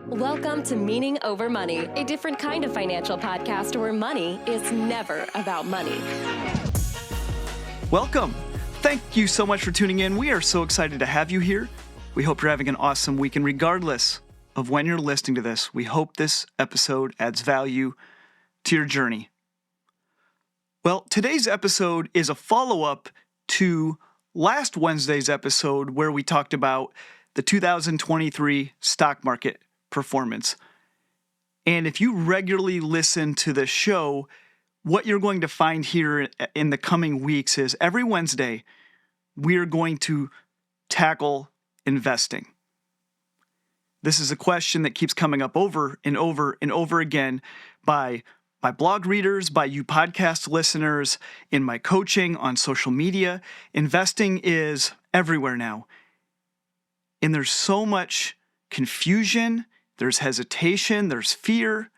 Welcome to Meaning Over Money, a different kind of financial podcast where money is never about money. Welcome. Thank you so much for tuning in. We are so excited to have you here. We hope you're having an awesome week. And regardless of when you're listening to this, we hope this episode adds value to your journey. Well, today's episode is a follow-up to last Wednesday's episode where we talked about the 2023 stock market performance. And if you regularly listen to the show, what you're going to find here in the coming weeks is every Wednesday, we are going to tackle investing. This is a question that keeps coming up over and over and over again by my blog readers, by you podcast listeners, in my coaching, on social media. Investing is everywhere now. And there's so much confusion, there's hesitation, there's fear,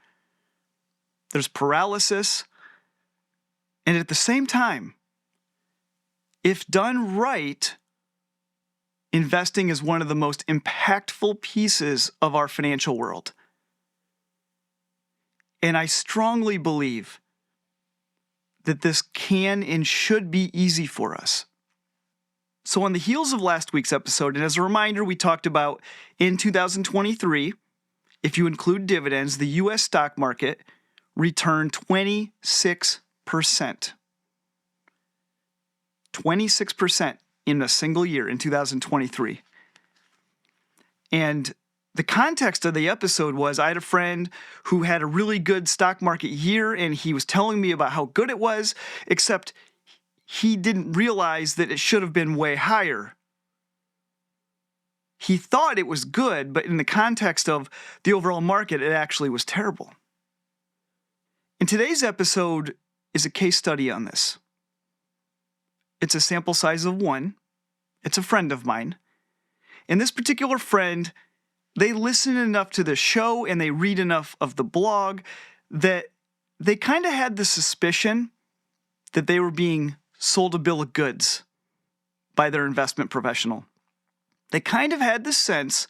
there's paralysis. And at the same time, if done right, investing is one of the most impactful pieces of our financial world. And I strongly believe that this can and should be easy for us. So on the heels of last week's episode, and as a reminder, we talked about in 2023, if you include dividends, the U.S. stock market returned 26%. 26% in a single year in 2023. And the context of the episode was I had a friend who had a really good stock market year, and he was telling me about how good it was, except he didn't realize that it should have been way higher. He thought it was good, but in the context of the overall market, it actually was terrible. And today's episode is a case study on this. It's a sample size of one. It's a friend of mine. And this particular friend, they listen enough to the show and they read enough of the blog that they kind of had the suspicion that they were being sold a bill of goods by their investment professional. They kind of had the sense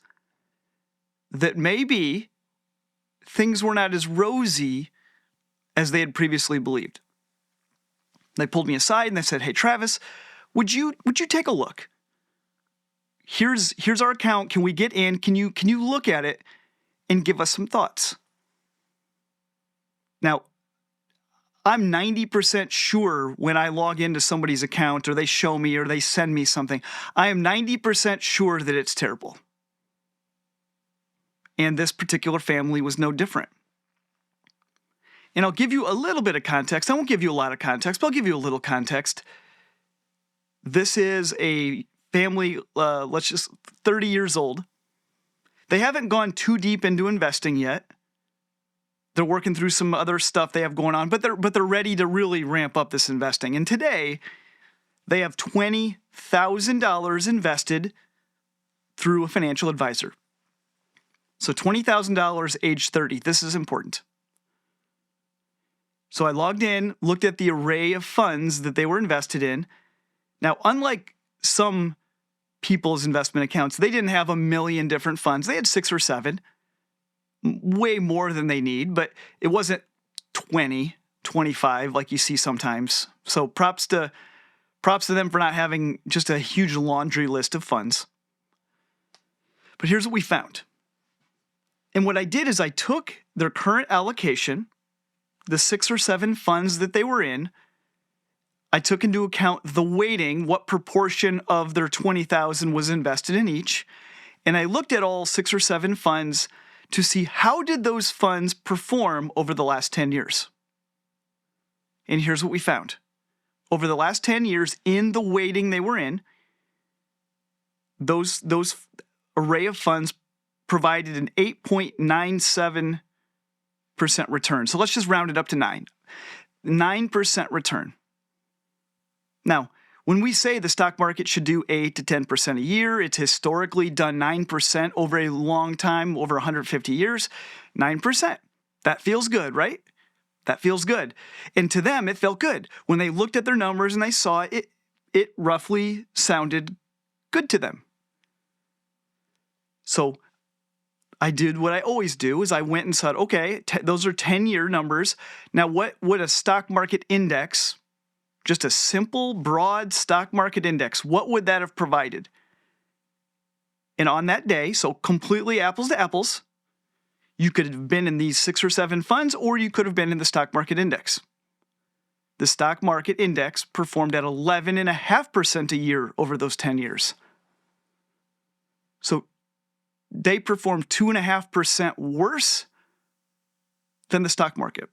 that maybe things were not as rosy as they had previously believed. They pulled me aside and they said, "Hey, Travis, would you take a look? Here's our account. Can we get in? Can you look at it and give us some thoughts?" Now, I'm 90% sure when I log into somebody's account or they show me or they send me something, I am 90% sure that it's terrible. And this particular family was no different. And I'll give you a little bit of context. I won't give you a lot of context, but I'll give you a little context. This is a family, 30 years old. They haven't gone too deep into investing yet. They're working through some other stuff they have going on, but they're ready to really ramp up this investing. And today, they have $20,000 invested through a financial advisor. So $20,000 age 30. This is important. So I logged in, looked at the array of funds that they were invested in. Now, unlike some people's investment accounts, they didn't have a million different funds. They had 6 or 7, way more than they need, but it wasn't 20, 25 like you see sometimes. So props to them for not having just a huge laundry list of funds. But here's what we found. And what I did is I took their current allocation, the 6 or 7 funds that they were in, I took into account the weighting, what proportion of their 20,000 was invested in each, and I looked at all 6 or 7 funds to see how did those funds perform over the last 10 years. And here's what we found. Over the last 10 years, in the weighting they were in, those array of funds provided an 8.97% return. So let's just round it up to 9. 9% return. Now, when we say the stock market should do 8 to 10% a year, it's historically done 9% over a long time, over 150 years. 9%. That feels good, right? That feels good. And to them, it felt good. When they looked at their numbers and they saw it, it roughly sounded good to them. So I did what I always do is I went and said, okay, those are 10-year numbers. Now, what would a stock market index, just a simple, broad stock market index, what would that have provided? And on that day, so completely apples to apples, you could have been in these 6 or 7 funds, or you could have been in the stock market index. The stock market index performed at 11.5% a year over those 10 years. So they performed 2.5% worse than the stock market.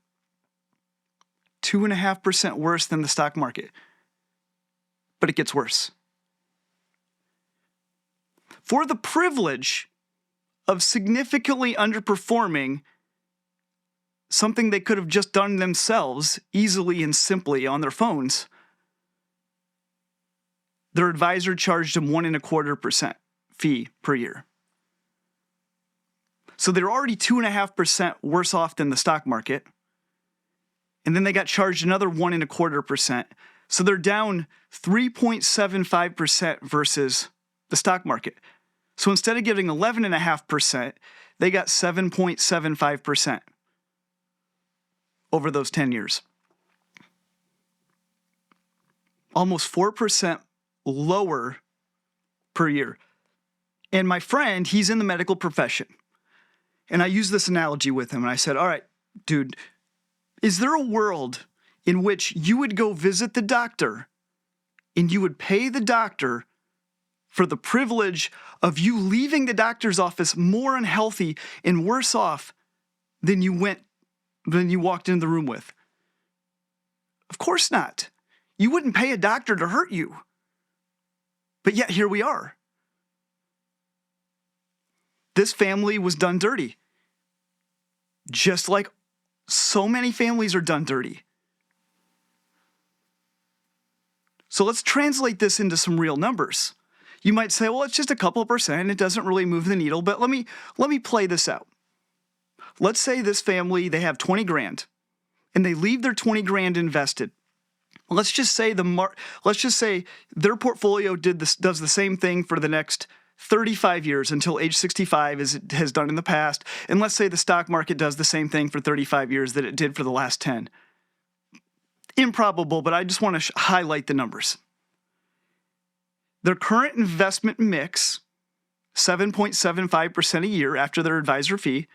2.5% worse than the stock market. But it gets worse. For the privilege of significantly underperforming something they could have just done themselves easily and simply on their phones, their advisor charged them 1.25% fee per year. So they're already 2.5% worse off than the stock market. And then they got charged another 1.25%. So they're down 3.75% versus the stock market. So instead of getting 11.5%, they got 7.75% over those 10 years. Almost 4% lower per year. And my friend, he's in the medical profession. And I used this analogy with him. And I said, all right, dude, is there a world in which you would go visit the doctor and you would pay the doctor for the privilege of you leaving the doctor's office more unhealthy and worse off than you walked into the room with? Of course not. You wouldn't pay a doctor to hurt you. But yet here we are. This family was done dirty. Just like so many families are done dirty. So let's translate this into some real numbers. You might say, well, it's just a couple of percent. It doesn't really move the needle. But let me play this out. Let's say this family, they have 20 grand and they leave their 20 grand invested. Let's just say their portfolio does the same thing for the next 35 years until age 65 as it has done in the past. And let's say the stock market does the same thing for 35 years that it did for the last 10. Improbable, but I just want to highlight the numbers. Their current investment mix, 7.75% a year after their advisor fee,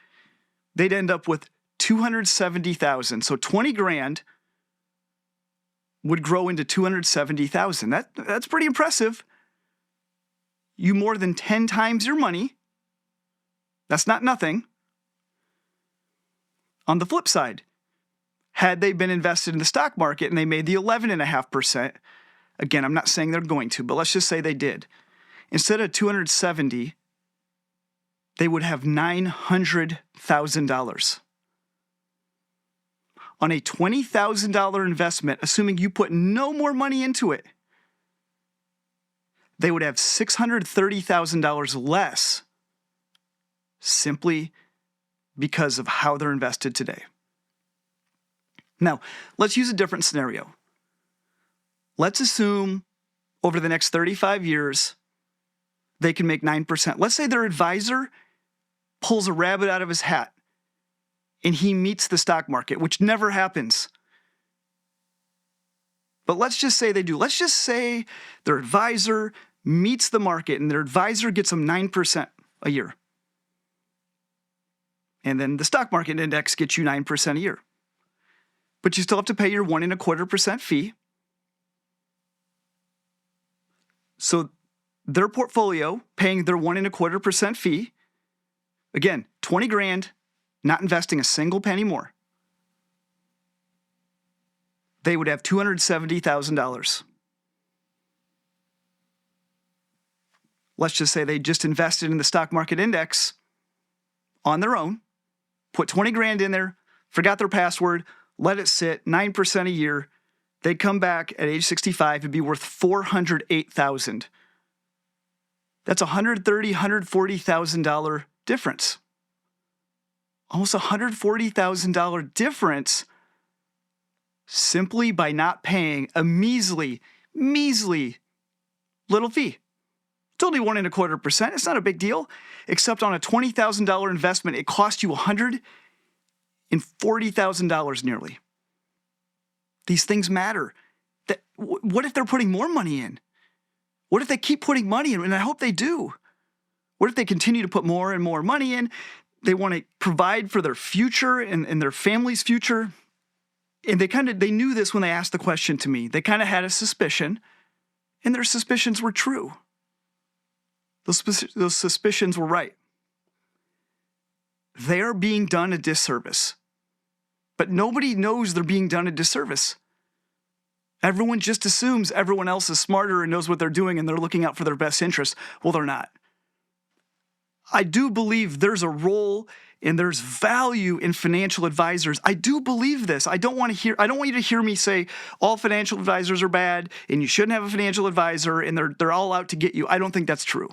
they'd end up with $270,000. So 20 grand would grow into $270,000. That's pretty impressive. You more than 10 times your money. That's not nothing. On the flip side, had they been invested in the stock market and they made the 11.5%, again, I'm not saying they're going to, but let's just say they did. Instead of 270, they would have $900,000. On a $20,000 investment, assuming you put no more money into it, they would have $630,000 less simply because of how they're invested today. Now, let's use a different scenario. Let's assume over the next 35 years, they can make 9%. Let's say their advisor pulls a rabbit out of his hat and he meets the stock market, which never happens. But let's just say they do. Let's just say their advisor meets the market and their advisor gets them 9% a year. And then the stock market index gets you 9% a year. But you still have to pay your 1.25% fee. So their portfolio paying their 1.25% fee, again, 20 grand, not investing a single penny more. They would have $270,000. Let's just say they just invested in the stock market index on their own, put 20 grand in there, forgot their password, let it sit, 9% a year. They'd come back at age 65 and be worth $408,000. That's $130,000, $140,000 difference. Almost $140,000 difference simply by not paying a measly little fee. It's only 1.25%. It's not a big deal, except on a $20,000 investment, it cost you $140,000 nearly. These things matter. What if they're putting more money in? What if they keep putting money in? And I hope they do. What if they continue to put more and more money in? They want to provide for their future and their family's future. And they knew this when they asked the question to me. They kind of had a suspicion, and their suspicions were true. Those suspicions were right. They are being done a disservice. But nobody knows they're being done a disservice. Everyone just assumes everyone else is smarter and knows what they're doing and they're looking out for their best interests. Well, they're not. I do believe there's a role and there's value in financial advisors. I do believe this. I don't want you to hear me say all financial advisors are bad and you shouldn't have a financial advisor and they're all out to get you. I don't think that's true.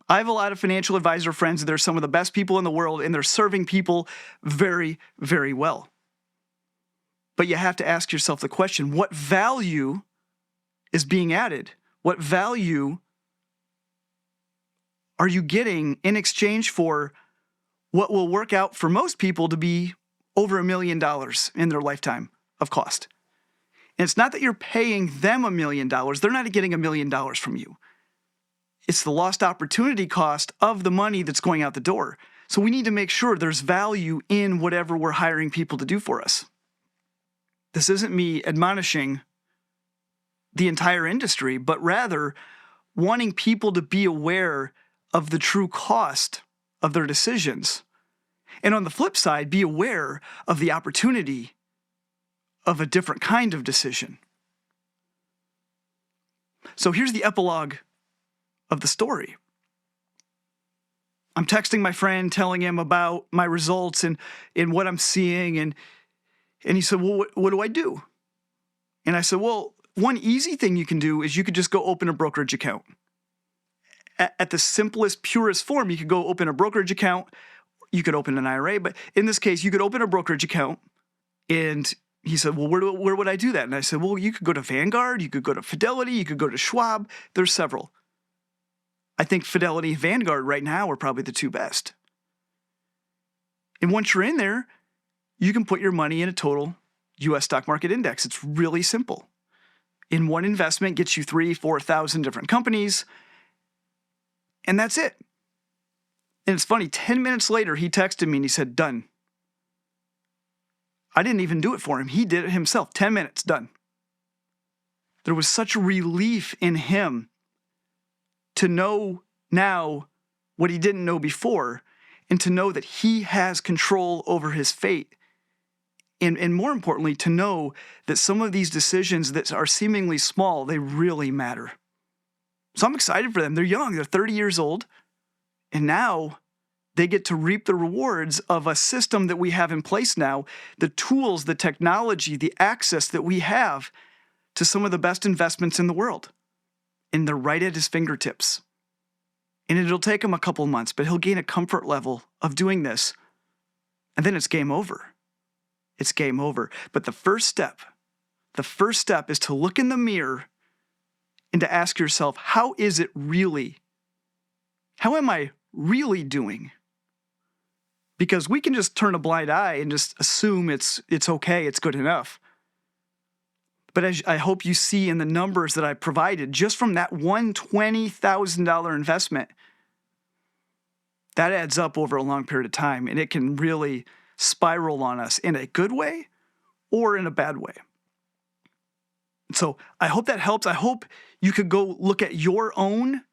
I have a lot of financial advisor friends. They're some of the best people in the world, and they're serving people very, very well. But you have to ask yourself the question, what value is being added? What value are you getting in exchange for what will work out for most people to be over $1 million in their lifetime of cost? And it's not that you're paying them $1 million. They're not getting $1 million from you. It's the lost opportunity cost of the money that's going out the door. So we need to make sure there's value in whatever we're hiring people to do for us. This isn't me admonishing the entire industry, but rather wanting people to be aware of the true cost of their decisions. And on the flip side, be aware of the opportunity of a different kind of decision. So here's the epilogue of the story. I'm texting my friend, telling him about my results and what I'm seeing. And he said, well, what do I do? And I said, well, one easy thing you can do is you could just go open a brokerage account. At the simplest, purest form, you could go open a brokerage account. You could open an IRA, but in this case, you could open a brokerage account. And he said, well, where would I do that? And I said, well, you could go to Vanguard, you could go to Fidelity, you could go to Schwab. There's several. I think Fidelity and Vanguard right now are probably the two best. And once you're in there, you can put your money in a total U.S. stock market index. It's really simple. In one investment, gets you 3,000, 4,000 different companies, and that's it. And it's funny, 10 minutes later, he texted me and he said, done. I didn't even do it for him. He did it himself. 10 minutes, done. There was such relief in him to know now what he didn't know before, and to know that he has control over his fate. And more importantly, to know that some of these decisions that are seemingly small, they really matter. So I'm excited for them. They're young. They're 30 years old. And now they get to reap the rewards of a system that we have in place now, the tools, the technology, the access that we have to some of the best investments in the world. And they're right at his fingertips. And it'll take him a couple months, but he'll gain a comfort level of doing this. And then it's game over. It's game over. But the first step is to look in the mirror and to ask yourself, how is it really? How am I really doing? Because we can just turn a blind eye and just assume it's okay, it's good enough. But as I hope you see in the numbers that I provided, just from that one $20,000 investment, that adds up over a long period of time, and it can really spiral on us in a good way or in a bad way. So I hope that helps. I hope you could go look at your own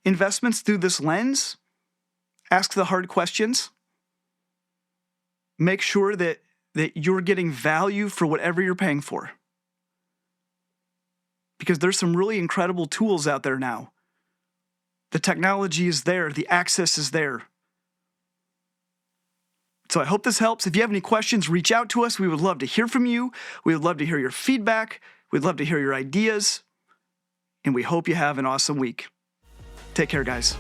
investments through this lens. Ask the hard questions. Make sure that you're getting value for whatever you're paying for. Because there's some really incredible tools out there now. The technology is there. The access is there. So I hope this helps. If you have any questions, reach out to us. We would love to hear from you. We would love to hear your feedback. We'd love to hear your ideas. And we hope you have an awesome week. Take care, guys.